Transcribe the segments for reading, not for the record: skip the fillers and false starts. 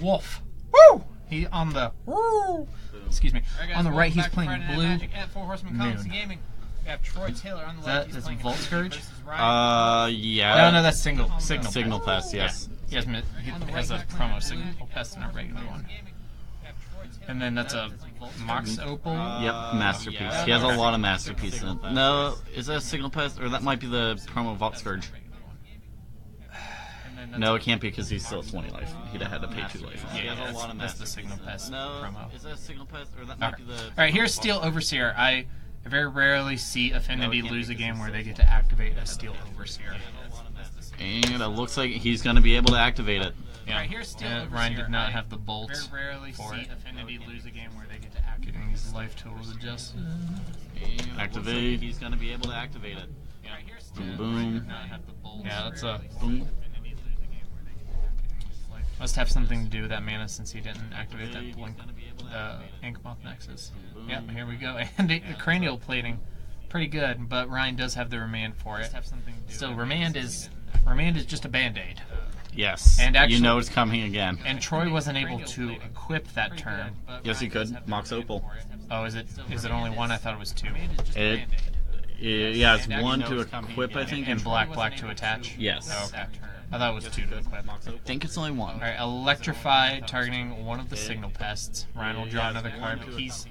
Wolfe. Woo! He on the excuse me. On the right, he's playing blue. Moon. We have Troy Taylor on the left. That's Volt Scourge? Yeah. No, that's Signal Pest, yes. Yeah. He has a promo Signal Pest and a regular one. And then that's a Mox Opal. Yep, Masterpiece. He has a lot of Masterpiece in it. No, is that a Signal Pest? Or that might be the promo Volt Scourge. No, it can't be because he's still 20 life. He'd have had to pay 2 life. Yeah, that's the Signal Pest promo. Is that a Signal Pest? Or that might be the... Alright, here's Steel Overseer. I very rarely see Affinity lose a game where they get to activate a Steel Overseer. And it looks like he's going to be able to activate it. Yeah. Ryan did not have the bolt. Very rarely see Affinity lose a game where they get to activate his life totals adjusted. Activate. He's going to be able to activate it. Boom, boom. Yeah, that's a boom. Must have something to do with that mana since he didn't activate that blink, Inkmoth Nexus. Yep, here we go. And the cranial plating, pretty good, but Ryan does have the remand for it. Still, remand is just a band-aid. Yes, and actually, you know it's coming again. And Troy wasn't able to equip that turn. Yes, he could. Mox Opal. Oh, is it only one? I thought it was 2. Yeah, it's 1 to equip, I think. And black to attach? Yes. Oh, okay. I thought it was 2 to equip. I think it's only 1. Alright, Electrify, targeting one of the Signal Pests. Ryan will draw another card. He's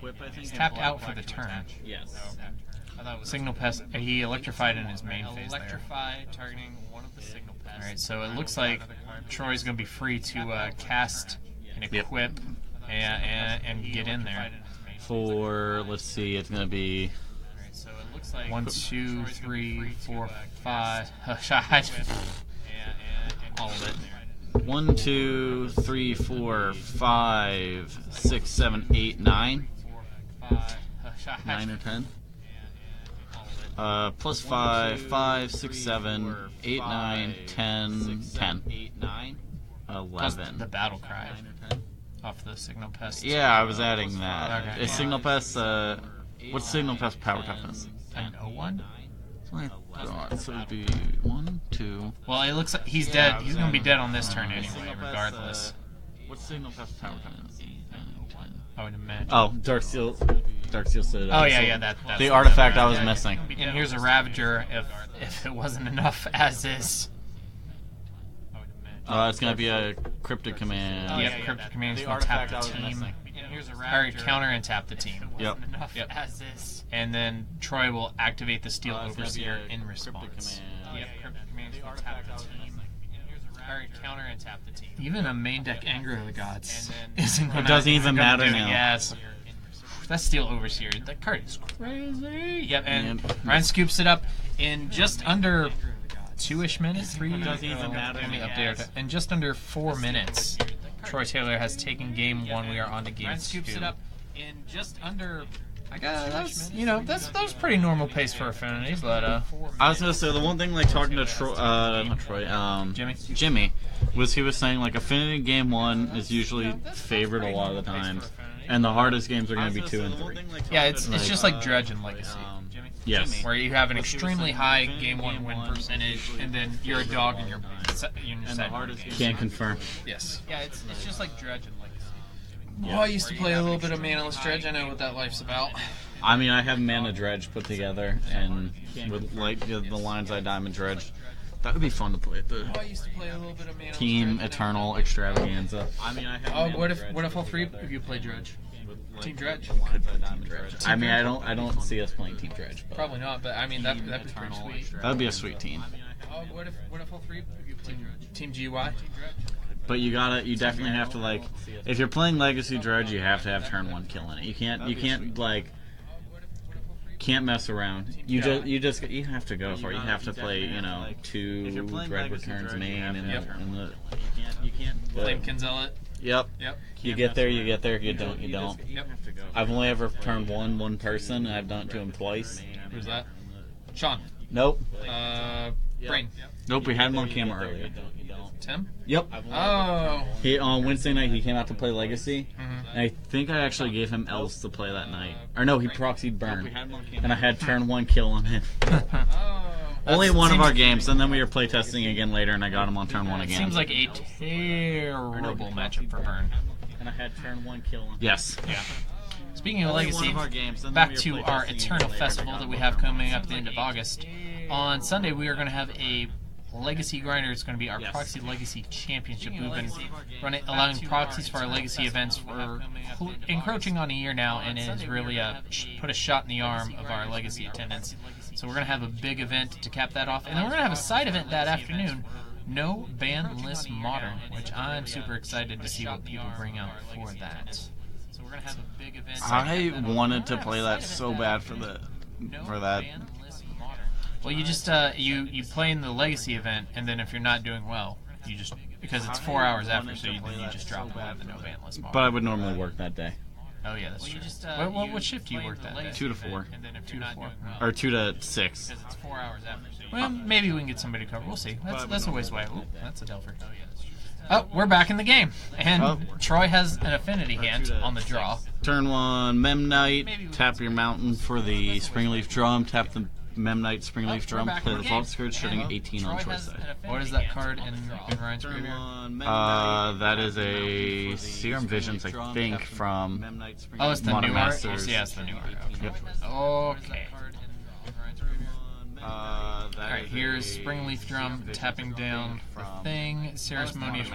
tapped out for the turn. Yes. Signal Pest, he electrified in his main phase there. Electrify, targeting one of the Signal Pests. Alright, so it looks like Troy's going to be free to cast and equip and get in there. For, let's see, it's going to be... 1, 2, 3, 4, 5. All of it. 1, 2, 3, 4, 5, 6, 7, 8, 9. 9 or 10. Plus 5, 5, 6, 7, 8, 9, 10, 10. 11. Plus the Battle Cry off the Signal Pest. Yeah, I was adding that. Okay. Is Signal Pest, what's Signal Pest power toughness? An 01? So it'd be 1, 2. Well, it looks like he's dead. He's gonna be dead on this turn anyway, regardless. What's Signal Pest power toughness? I would imagine. Oh, Dark Steel Citadel. Oh yeah, that's the artifact I was missing. And here's a Ravager if it wasn't enough as is. It's gonna be a Cryptic Command. Yep, Cryptic Command is gonna tap the team. Or counter and tap the team. Yep. As is. And then Troy will activate the Steel Overseer in response. Yep, Cryptic Command is gonna tap the team. Or counter and tap the team. Even a main deck Anger of the Gods isn't gonna. It doesn't even matter now. Yes. That's Steel Overseer. That card is crazy. Yep, and Ryan scoops it up in just under 2-ish minutes. 3. It doesn't even matter. Let me update it. In just under 4 minutes, Troy Taylor has taken game 1. We are on to game 2. Ryan scoops it up in just under. That's that's pretty normal pace for Affinities, but I was gonna say the one thing like talking to not Troy, Jimmy, was he was saying like Affinity game 1 is usually favored a lot of the times, and the hardest games are gonna be 2 and 3. Yeah, it's just like Dredge and Legacy. Yes. Where you have an extremely high game 1 win percentage, and then you're a dog and you're Can't confirm. Yes. Yeah, it's just like Dredge and Legacy. Well, I used to play a little bit of Manaless Dredge. I know what that life's about. I mean, I have Mana Dredge put together, and with like the Lion's Eye Diamond Dredge, that would be fun to play at the Team Eternal Extravaganza. I mean, I have. What if all 3 of you play Dredge? Team Dredge. Could play Team Dredge. I mean, I don't see us playing Team Dredge. But probably not, but I mean that'd be pretty sweet. That'd be a sweet team. What if all 3 of you play Team GY? But you definitely have to like, if you're playing Legacy Dredge, you have to have turn 1 kill in it. You can't like, can't mess around. You have to go for it. You have to play 2 Dread Returns main and the. You can't. Flame Kinzealot. Yep. You get there. You don't. Yep. I've only ever turned one person, and I've done it to him twice. Who's that? Sean. Nope. Brain. Nope. We had him on camera earlier. Tim? Yep. Oh. He on Wednesday night he came out to play Legacy, and I think I actually gave him Elves to play that night. Or no, he proxied Burn, and I had turn 1 kill on him. Only one of our games, and then we were playtesting again later, and I got him on turn 1 again. Seems like a terrible matchup for Vern. And I had turn 1 kill him. Yes. Yeah. Speaking of Legacy, back to our Eternal Festival that we have coming up at the end of August. On Sunday, we are going to have a Legacy Grinder. It's going to be our Proxy Legacy Championship. We've been allowing proxies for our Legacy events for encroaching on a year now, and it has really put a shot in the arm of our Legacy attendance. So we're going to have a big event to cap that off. And then we're going to have a side event that afternoon, No Ban List Modern, which I'm super excited to see what people bring out for that. We're gonna have a big event. I wanted to play that so bad for that. Well, you just you play in the Legacy event, and then if you're not doing well, you just because it's 4 hours after, so you just drop one of the no ban list. But I would normally work that day. Oh yeah, that's true. What shift do you work that day? 2 to 4. 2 to 4. Or 2 to 6. Because it's 4 hours after. Well, maybe we can get somebody to cover. We'll see. That's a ways away. Ooh, that's a Delver. Oh yeah, that's true. Oh, we're back in the game, and Troy has an Affinity hand on the draw. Turn 1, Memnite, tap your mountain for the Springleaf Drum, tap the Memnite Springleaf Drum, play the Vault Scourge, shooting 18 on Troy's side. What is that card in Ryan's graveyard? That is a Serum Visions, I think, from Oh, it's the Modern new art? Masters. Yeah, it's the new art. Yep. Okay. Alright, here's Springleaf Drum tapping down the thing. Ceremonious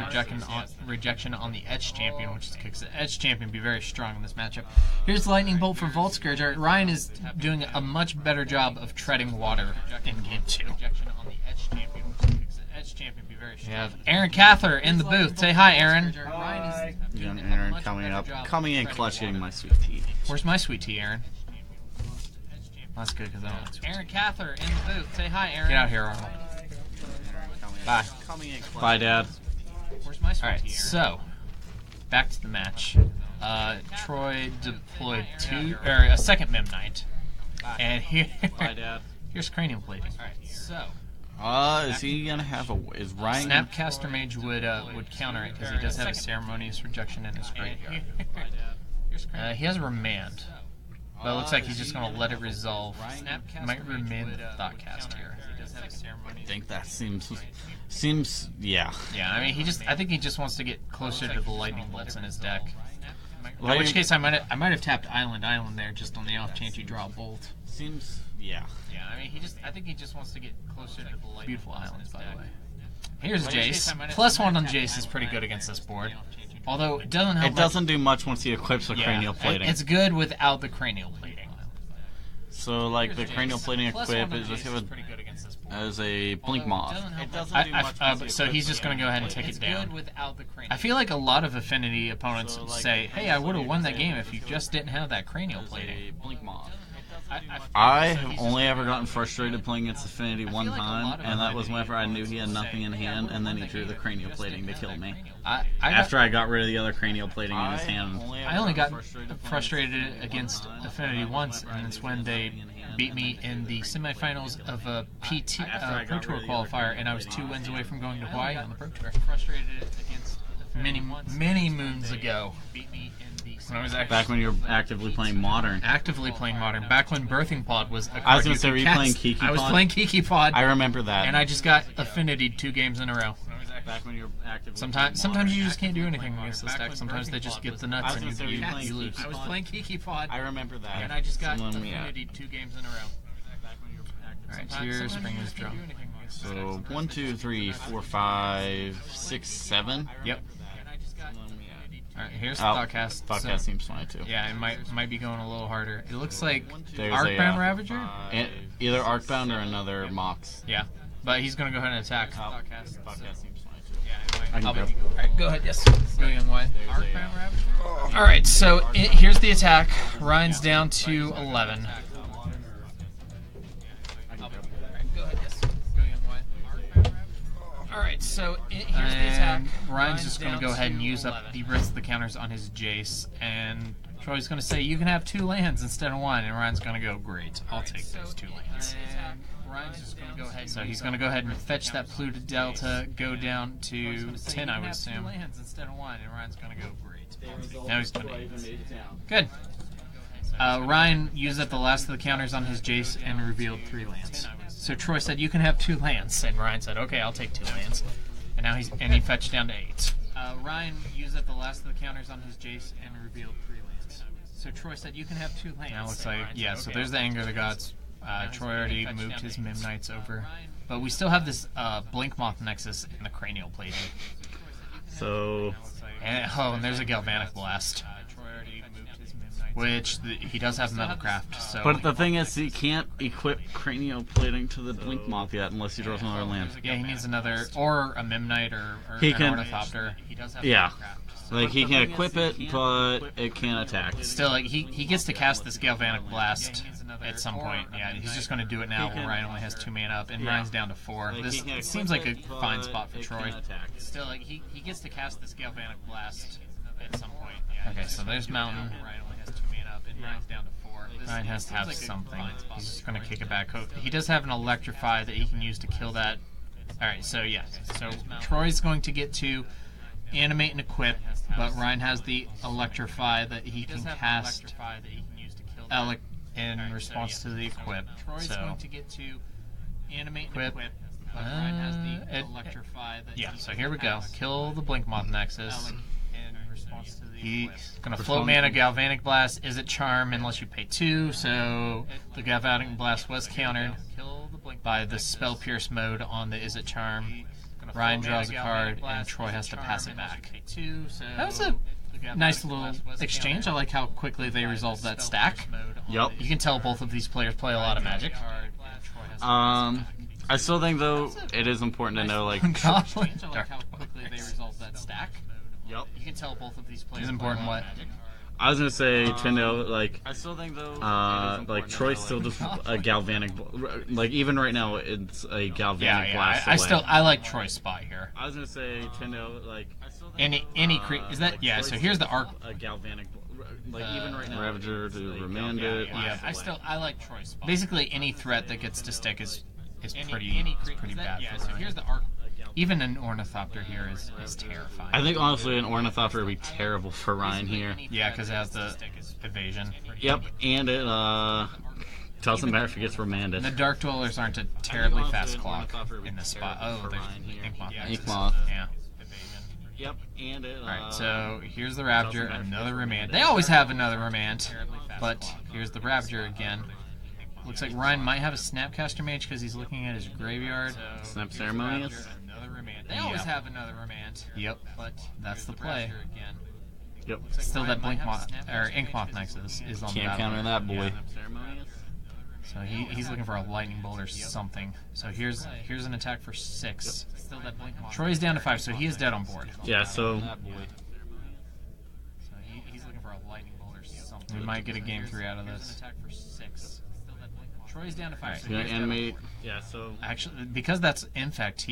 rejection on the Etch Champion, which kicks the Etch Champion be very strong in this matchup. Here's Lightning Bolt for Vault Scourge. Alright, Ryan is doing a much better job of treading water in Game 2. We have Aaron Cather in the booth. Say hi, Aaron. Hi. Young Aaron coming in clutch, getting my sweet tea. Where's my sweet tea, Aaron? That's good because I don't like sweet tea. Aaron Cather in the booth. Say hi, Aaron. Get out here, Arnold. Bye. Bye, Dad. Where's my sweet tea, Aaron? So, back to the match. Troy deployed a second Memnite. And here, Bye, Dad. Here's Cranium Plating. Alright, so. Is he gonna have is Ryan? Snapcaster Mage would counter it because he does have a Ceremonious Rejection in his graveyard. He has a Remand. But it looks like he's just going to let it resolve. Might remand the Thoughtcast here. I think that seems yeah. Yeah, I mean, I think he just wants to get closer to the Lightning Bolts in his deck. In which case, I might have tapped Island there just on the off chance you draw a Bolt. Seems yeah. Yeah, I mean, I think he just wants to get closer to the Lightning. Beautiful Islands, by the way. Here's Jace. +1 on Jace is pretty good against this board. Although it doesn't help. It doesn't do much once he equips a cranial plating. It's good without the cranial plating. So like the cranial plating equip is just as a blink moth. So he's just going to go ahead and take it down. I feel like a lot of Affinity opponents say, "Hey, I would have won that game if you just didn't have that cranial plating." Blink moth. I have only ever gotten frustrated playing against Affinity one time, and that was whenever I knew he had nothing in hand, and then he drew the cranial plating to kill me. After I got rid of the other cranial plating in his hand. I only got frustrated against Affinity once, and it's when they beat me in the semifinals of a Pro Tour qualifier, and I was 2 wins away from going to Hawaii on the Pro Tour. Frustrated against many moons ago. When I was back when you were actively playing Modern. Back when Birthing Pod was a card. I was going to say, were you playing Kiki Pod? I was playing Kiki Pod. I remember that. And I just got Affinity 2 games in a row. Back when you were actively Sometimes you just can't do anything against this deck. Sometimes they just get the nuts and you lose. I was playing Kiki Pod. I remember that. And I just got Affinity 2 games in a row. Alright, here's Springleaf Drum. So 1, 2, 3, 4, 5, 6, 7. Yep. Alright, here's the Thoughtcast. Thoughtcast seems fine too. Yeah, it might be going a little harder. It looks like There's Arcbound Ravager? Either Arcbound or another Mox. Yeah, but he's going to go ahead and attack. Thoughtcast seems fine too. Yeah, Alright, go ahead, yes. Go young white. Arcbound Ravager? Alright, so here's the attack. Ryan's down to 11. Alright, so here's the attack. Ryan's just going to go ahead and use up the rest of the counters on his Jace, and Troy's going to say, you can have 2 lands instead of 1, and Ryan's going to go, great, I'll take those 2 lands. So he's going to go ahead and fetch that Pluto Delta, go down to 10, I would assume. Now he's 28. Good. Ryan used up the last of the counters on his Jace and revealed 3 lands. So Troy said, "You can have 2 lands," and Ryan said, "Okay, I'll take 2 lands." And now he fetched down to 8. Ryan used up the last of the counters on his Jace and revealed 3 lands. So Troy said, "You can have 2 lands." Now it looks like so there's the Anger of the Gods. Troy already moved his Mim Knights over, but we still have this Blink Moth Nexus in the Cranial Plating. So, and there's a Galvanic Blast. Which he does have Metalcraft, so. but the thing is, he can't equip Cranial Plating to the Blink Moth yet unless he draws another land. Yeah, he needs another, or a Mimknight, or He an can- Ornithopter. He does have Yeah. Metalcraft. Like, he can equip it, but it can't attack. Still, like he gets to cast this Galvanic Blast at some point. Yeah, he's just going to do it now when Ryan only has 2 mana up, and Ryan's down to 4. This seems like a fine spot for Troy. Still, like he gets to cast this Galvanic Blast at some point. Yeah, okay, so there's Mountain. Ryan only has 2 mana up, and Ryan's down to 4. Ryan has to have something. He's just going to kick it back. He does have an Electrify that he can use to kill that. Alright, so yeah. So Troy's going to get to Animate and Equip, but Ryan has the Electrify that he can cast in response to the Equip. Troy's going to get to Animate and Equip, but Ryan has the Electrify that so here we go. Kill the Blink Moth Nexus. He's going to float mana Galvanic Blast. Is it Charm unless you pay 2, so the Galvanic Blast was countered by the Spell Pierce mode on the Is it Charm. Ryan draws a card, and Troy has to pass it back. That was a nice little exchange. I like how quickly they resolved that stack. Yep. You can tell both of these players play a lot of Magic. I still think, though, it is important to know, like... Goblin Dark Stack. Yep. You can tell both of these players. Is important what? I was gonna say, Tindo, like, I still think though, like Troy's still just a Galvanic, like even right now it's a Galvanic Blast. I like Troy's spot here. I was gonna say, Tindo, like, any is that so here's the arc. A Galvanic, like even right now, Ravager to remand it. Yeah, I like Troy's spot. Basically, any threat that gets to stick is pretty bad. So here's the arc. Even an Ornithopter here is terrifying. I think honestly an Ornithopter would be terrible for Ryan here. Yeah, because it has the evasion. Yep, and it doesn't matter if it gets remanded. And the Dark Dwellers aren't a terribly fast clock in this spot. Oh, there's Inkmoth. Inkmoth. Yeah. Yep, and it. Alright, so here's the Ravager, another remand. They always have another remand, but here's the Ravager again. Looks like Ryan might have a Snapcaster Mage because he's looking at his graveyard. Snap Ceremonious. They always have another remand. Yep, but that's the play. Yep. Still that Blink Moth or Inkmoth Nexus is on the Can't counter that boy. So he's looking for a Lightning Bolt or something. So here's an attack for 6. Still that Blink Moth. Troy's down to 5, so he is dead on board. Yeah. So. He's looking for a Lightning Bolt or something. We might get a game 3 out of this. Attack for 6. Troy's down to 5. So animate. Yeah. So. Actually, because that's Infect,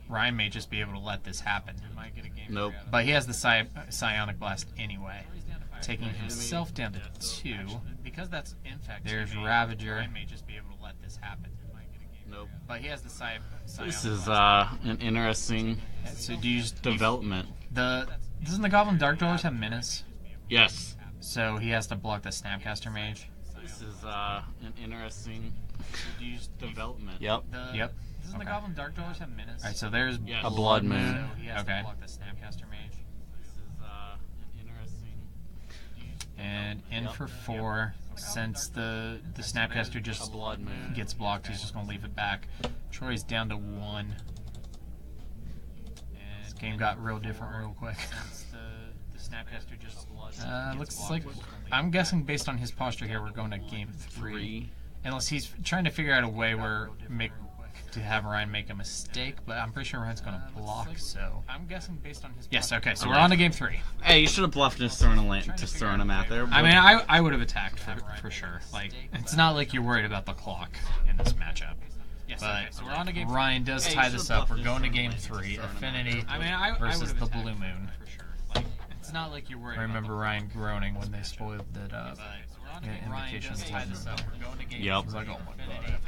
Ryan may just be able to let this happen. Nope. But he has the Psionic Blast anyway, taking himself down to 2. Because that's Infect. There's Ravager. Ryan may just be able to let this happen. Nope. But he has the Psionic This is an interesting development. Doesn't the Goblin Dark Dwellers have Menace? Yes. So he has to block the Snapcaster Mage. This is an interesting development. Yep. Yep. Doesn't the Goblin Dark Dwellers have Menace? Alright, so there's a Blood Moon. So he has to block the Snapcaster Mage. This is an interesting. And in for 4, since the Snapcaster just gets blocked, he's just going to leave it back. Troy's down to 1. And this game got real different real quick. The Snapcaster just looks like, I'm guessing based on his posture here, we're going to game 3. Unless he's trying to figure out a way to have Ryan make a mistake, but I'm pretty sure Ryan's going to block, so I'm guessing based on his... Yes, okay, so we're on to game 3. Hey, you should have bluffed just throwing him out there. I mean, I would have attacked for sure. Like, it's not like you're worried about the clock in this matchup. Yes, but so we're on to game Ryan does tie this up. We're going to game 3. Affinity versus the Blue Moon. For sure. Like, it's not like you're worried. I remember Ryan groaning when they spoiled that Invocations wasn't up. Yep. Like, oh my god.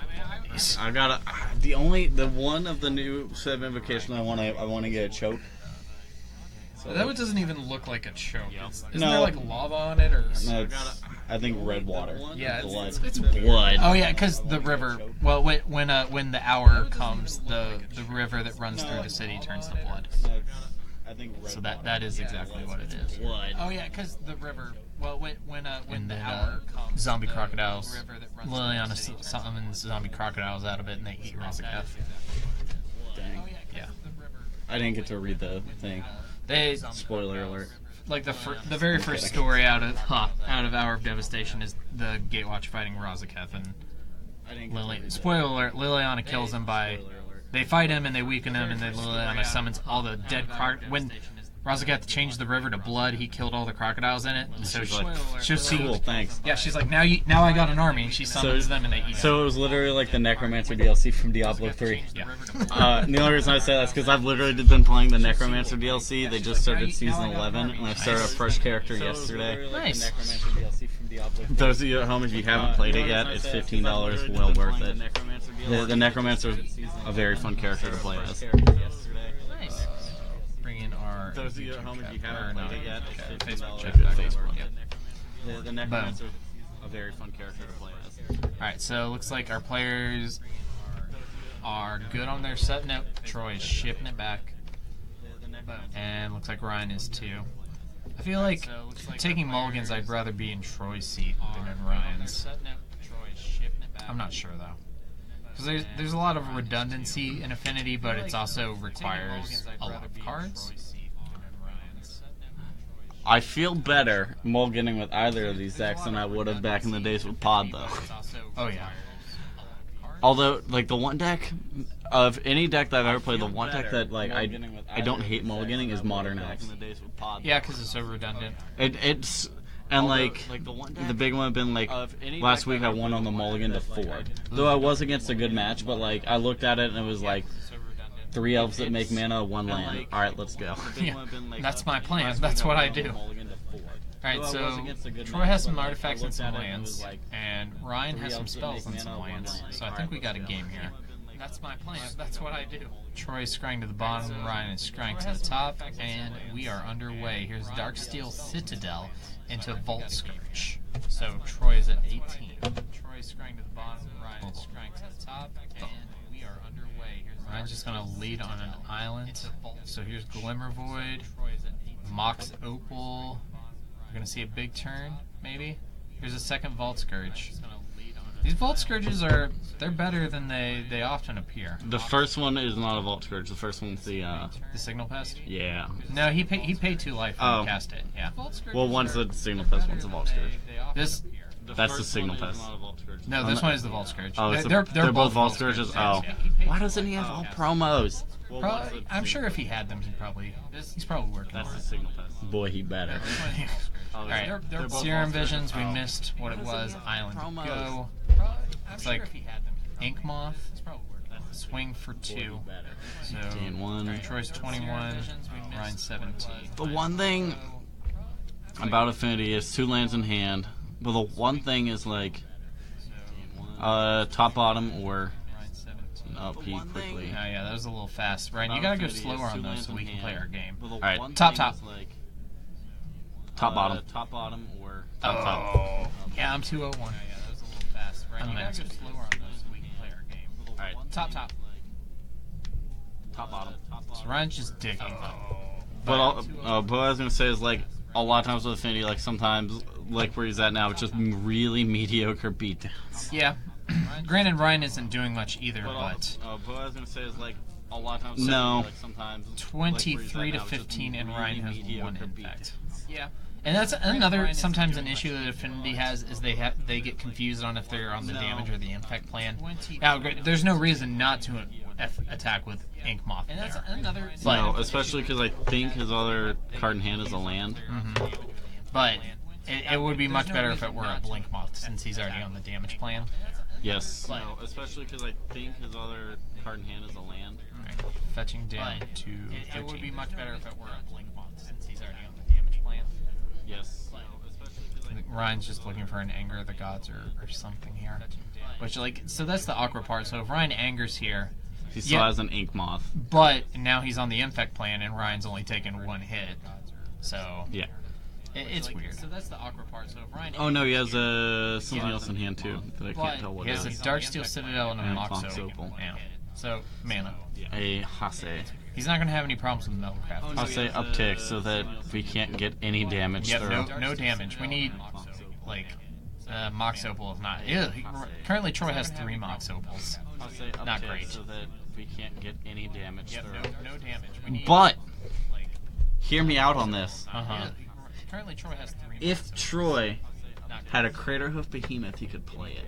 I gotta. The one of the new set of Invocation I want to get a choke. So That one doesn't even look like a choke. Isn't No. there like lava on it or? no, it's, I think red water. Yeah, blood. it's Blood. Oh yeah, because the river. Well, when the hour comes, the river that runs through the city turns to blood. I think red So that is exactly what it is. blood. Oh yeah, because the river. Well, when the hour comes, zombie crocodiles. Liliana summons zombie crocodiles out of it, and they eat Razaketh. Dang. Yeah. I didn't get to read the thing. They Spoiler alert. like the very first story out of Hour of Devastation is the Gatewatch fighting Razaketh, and spoiler alert, Liliana kills him by. They fight him and they weaken him, and then Liliana summons all the dead when Razaketh changed the river to blood, he killed all the crocodiles in it. So She's like, she cool, thanks. yeah, she's like, now I got an army, and she summons them and they eat So it was literally like the Necromancer DLC from Diablo 3. Yeah. And the only reason I say that is because I've literally been playing the Necromancer DLC. They just started season 11, and I started a fresh character yesterday. Nice. Those of you at home, if you haven't played it yet, it's $15, well worth it. The Necromancer is a very fun character to play as. Nice. Bring in our Those of you at home, if you haven't played it yet, it's Facebook $15. chat. Facebook. Yeah. The Necromancer is a very fun character to play as. Alright, so it looks like our players are good on their set. Nope, Troy is shipping it back. And looks like Ryan is too. I feel like taking mulligans, I'd rather be in Troy's seat than in Ryan's. I'm not sure though. Because there's a lot of redundancy in Affinity, but it also requires a lot of cards. I feel better mulliganing with either of these decks than I would have back in the days with Pod, though. Oh yeah. Although, like, the one deck of any deck that I've ever played, the one deck that like I don't hate mulliganing is Modern X. Yeah, because it's so redundant. It's and like the big one have been like last week I won on the mulligan to Ford. Though I was against a good match, but like I looked at it and it was like 3 elves that make mana, 1 land. All right, let's go. Yeah, that's my plan. That's what I do. Alright, so Troy has some artifacts and some lands, and Ryan has some spells and some lands. So I think we got a game here. That's my plan. That's what I do. Troy is scrying to the bottom, Ryan is scrying to the top, and we are underway. Here's Darksteel Citadel into Vault Scourge. So Troy is at 18. Troy is scrying to the bottom, Ryan is scrying to the top, and we are underway. Ryan's just going to lead on an island. So here's Glimmer Void, Mox Opal. We're going to see a big turn, maybe. Here's a second Vault Scourge. These Vault Scourges they're better than they often appear. The first one is not a Vault Scourge. The first one's the Signal Pest? yeah. No, he paid 2 life when he cast it. Yeah. Well, one's the Signal Pest, one's a Vault Scourge. That's the Signal Pest. No, this one is the Vault Scourge. Oh, they're both Vault Scourges? Oh. Yeah. Why doesn't he have all promos? I'm sure if he had them, he's probably working on it. Signal Pest. Boy, he better. Alright, Serum Visions, we missed what it was. Island Go. It's like Ink Moth. Swing for 2. So, 1. Troy's 21, Ryan's 17. The one thing about Affinity is 2 lands in hand, but the one thing is like top bottom or P quickly. Oh yeah, that was a little fast. Ryan, you gotta go slower on those so we can play our game. Alright, Top. Top bottom. Top bottom or top. Yeah, I'm 201. Yeah, that was a little fast. Ryan, you gotta go slower on those so we can play our game. Alright, Top. top bottom. So Ryan's just digging. But what I was gonna say is like a lot of times with Affinity, like sometimes like where he's at now, it's just really mediocre beatdowns. Yeah. Granted, Ryan isn't doing much either, but what I was gonna say is like a lot of times. No. Like sometimes 23 to 15, and Ryan has 1 impact. Yeah. And that's another sometimes an issue that Affinity has is they get confused on if they're on the damage or the infect plan. Now, there's no reason not to attack with Ink Moth. And that's another. No, especially because I think his other card in hand is a land. Mm-hmm. But it would be much better if it were a Blink Moth since he's already on the damage plan. Yes. No, especially because I think his other card in hand is a land. Right. Fetching down to. It would be much better if it were a Blink Moth since he's already on the damage plan. Yes. Ryan's just looking for an Anger of the Gods or something here. Which, like, so that's the awkward part. So if Ryan angers here, He still has an Ink Moth. But now he's on the Infect plan, and Ryan's only taken one hit. So yeah, it's weird. So that's the awkward part. So if Ryan. Oh no, he has something else in hand too that I can't tell what it it is. He has a Darksteel Citadel and a Mox Opal. Yeah. So mana. A Hase. He's not going to have any problems with Metalcraft. Hase uptick so that we can't get any damage through. No damage. We need like Mox Opal is not. Currently, Troy has 3 Mox Opals. Not great. So that we can't get any damage through. No damage. But hear me out on this. Currently, Troy has 3. If Troy had a Craterhoof Behemoth, he could play it.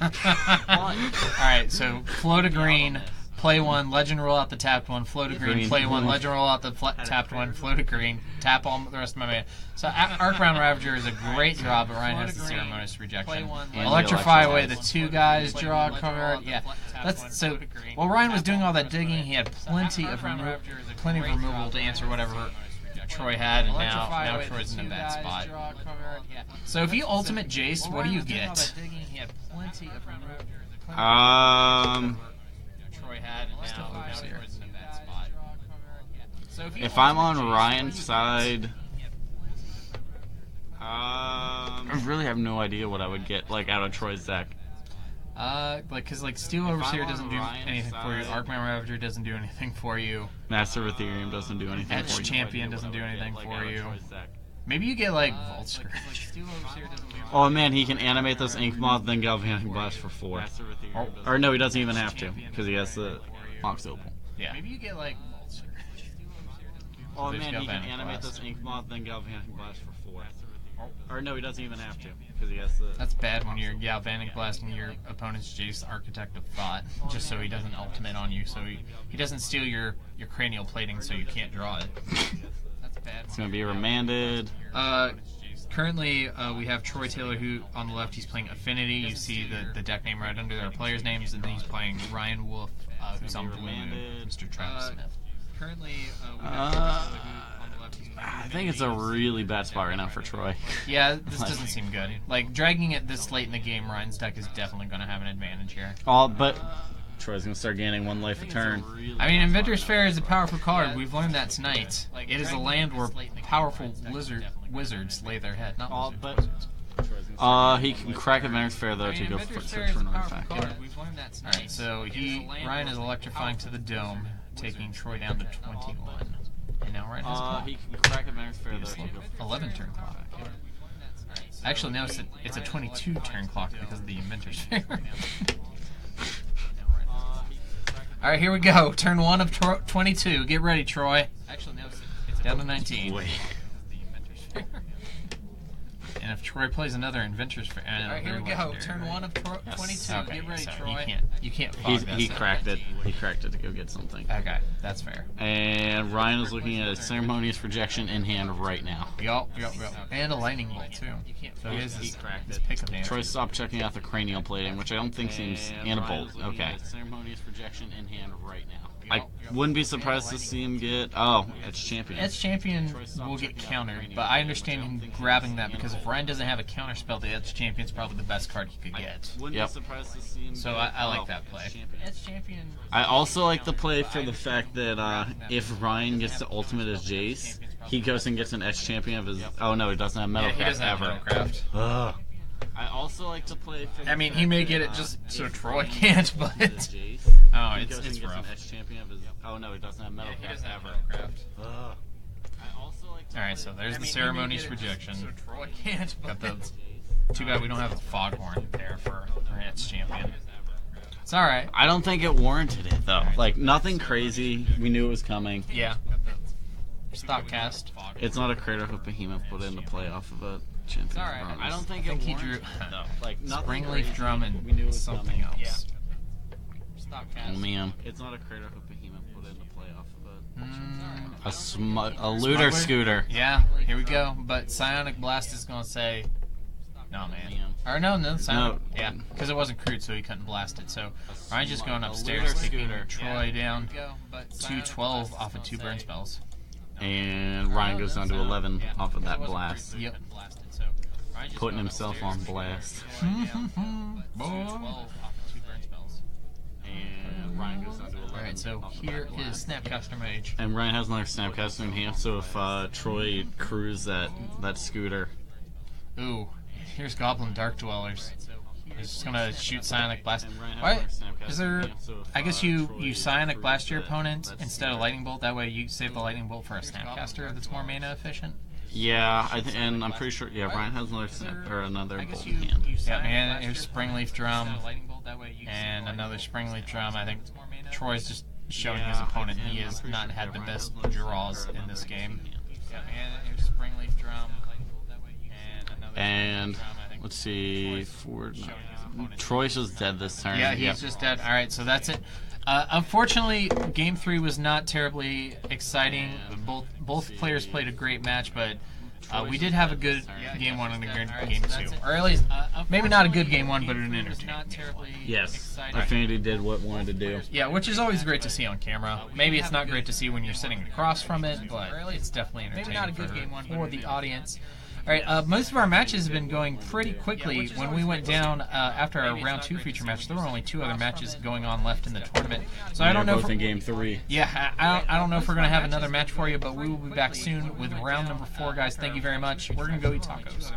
Alright, so flow to green, play 1, legend roll out the tapped 1, flow to green, play 1, legend roll out the tapped 1, flow to green, tap all the rest of my mana. So Arcbound Ravager is a great draw, but Ryan has the Ceremonious Rejection. Electrify away the 2 guys, draw a card. Yeah, that's so. While Ryan was doing all that digging, he had plenty of removal to answer whatever Troy had, and now Troy's in a bad spot. So if you ultimate Jace, what do you get? If I'm on Ryan's side, I really have no idea what I would get like out of Troy's deck. Because Steel Overseer doesn't do anything for you, Arcbound Ravager doesn't do anything for you, Master of Ethereum doesn't do anything for you. Etch Champion doesn't do anything for you. Maybe you get like Vault Scourge. Oh man, he can animate this Ink Moth, then Galvanic Blast for 4. Or no, he doesn't even have to, because he has the Mox Opal. Yeah. Maybe you get like Vault Scourge. Oh man, he can animate this Ink Moth, then Galvanic Blast for 4. Or no, he doesn't even have to, because he has the... That's bad when you're Galvanic Blasting your opponent's Jace Architect of Thought, just so he doesn't ultimate on you, so he doesn't steal your cranial plating so you can't draw it. That's bad. It's going to be remanded. Currently, we have Troy Taylor, who on the left, he's playing Affinity. You see the deck name right under their players' names, and then he's playing Ryan Wolfe, who's on Blue Moon, Mr. Travis Smith. Currently, we have Troy Taylor, who on the left, he's playing I think it's a really bad spot right now for Troy. Yeah, this doesn't seem good. Like, dragging it this late in the game, Ryan's deck is definitely going to have an advantage here. But Troy's going to start gaining 1 life a turn. I mean, Inventor's Fair is a powerful card. We've learned that tonight. It is a land where powerful wizards lay their head. Not wizards. He can crack Inventor's Fair, though, to go search for an artifact. Alright, so Ryan is electrifying to the dome, taking Troy down to 21. And now Ryan has a clock. He can crack Inventor's Fair, though, to go 11 turn clock. Actually, no, it's a 22 turn clock because of the Inventor's Fair. Alright, here we go. Turn 1 of 22. Get ready, Troy. Actually, no, it's down to 19. Wait. And if Troy plays another Inventor's Fair... Alright, here we go. Turn 1 of 22. Okay, get ready, so Troy. You can't fog he cracked it. He cracked it to go get something. Okay, that's fair. And Ryan is looking at a Ceremonious Rejection in hand right now. Yup. And a Lightning Bolt, too. So he cracked his pick of answers. Troy stopped checking out the cranial plating, which I don't think seems... And a bolt. Okay. Ceremonious Rejection in hand right now. I wouldn't be surprised to see him get... Oh, Etch Champion. Etch Champion will get countered, but I understand him grabbing that because if Ryan doesn't have a counter spell, the Etch Champion's probably the best card he could get. Yep. So I like that play. Etch Champion... I also like the play for the fact that if Ryan gets to ultimate as Jace, he goes and gets an Etch Champion of his... Oh no, he doesn't have Metalcraft he doesn't have ever. Metalcraft. Ugh. I also like to play for the he may get it just so Troy can't, but... Oh, it's rough. Oh no, he doesn't have Metalcraft ever. Alright, so there's the Ceremonious Rejection. So Troy can't, but too bad we don't have a Foghorn there for Etch Champion. It's alright. I don't think it warranted it though. Like nothing crazy. We knew it was coming. Yeah. Stop cast. It's not a Craterhoof Behemoth put into play off of a Champion. It's alright. I don't think he drew. No. Like Springleaf Drum and something else. Yeah. Stop cast. Oh man. It's not a Craterhoof Behemoth put into play off of a Looter Scooter. Yeah. Here we go. But Psionic Blast is gonna say. No, man. Or no, Psionic. No. Yeah, because it wasn't crude, so he couldn't blast it. So Ryan's just going upstairs, taking Troy down to 12 off of 2 burn spells. And Ryan goes down to 11 off of that blast. Yep. Putting himself on blast. And Alright, so here is Snapcaster Mage. And Ryan has another Snapcaster in hand, so if Troy crews that scooter. Ooh, here's Goblin Dark Dwellers. He's just gonna shoot Psionic Blast. What? Is there... I guess you Psionic Blast your opponent instead of Lightning Bolt. That way you save the Lightning Bolt for a Snapcaster that's more mana efficient. Yeah, and I'm pretty sure. Yeah, Ryan has another bolt in hand. Yeah, man. Here's Springleaf Drum and another Springleaf Drum. I think Troy's just showing his opponent he has not had the best draws in this game. Yeah, man. Here's Springleaf Drum and another. And let's see, Troy's just dead this turn. Yeah, he's just dead. All right, so that's it. Unfortunately, Game 3 was not terribly exciting. Both players played a great match, but we did have a good Game 1 and a good Game 2. Or at least, maybe not a good Game 1, but an entertaining Game 1. Yes, Affinity did what it wanted to do. Yeah, which is always great to see on camera. Maybe it's not great to see when you're sitting across from it, but it's definitely entertaining for the audience. Alright, most of our matches have been going pretty quickly. When we went down after our round 2 feature match, there were only 2 other matches going on left in the tournament. So I don't know both in Game 3. Yeah, I don't know if we're going to have another match for you, but we will be back soon with round number 4, guys. Thank you very much. We're going to go eat tacos.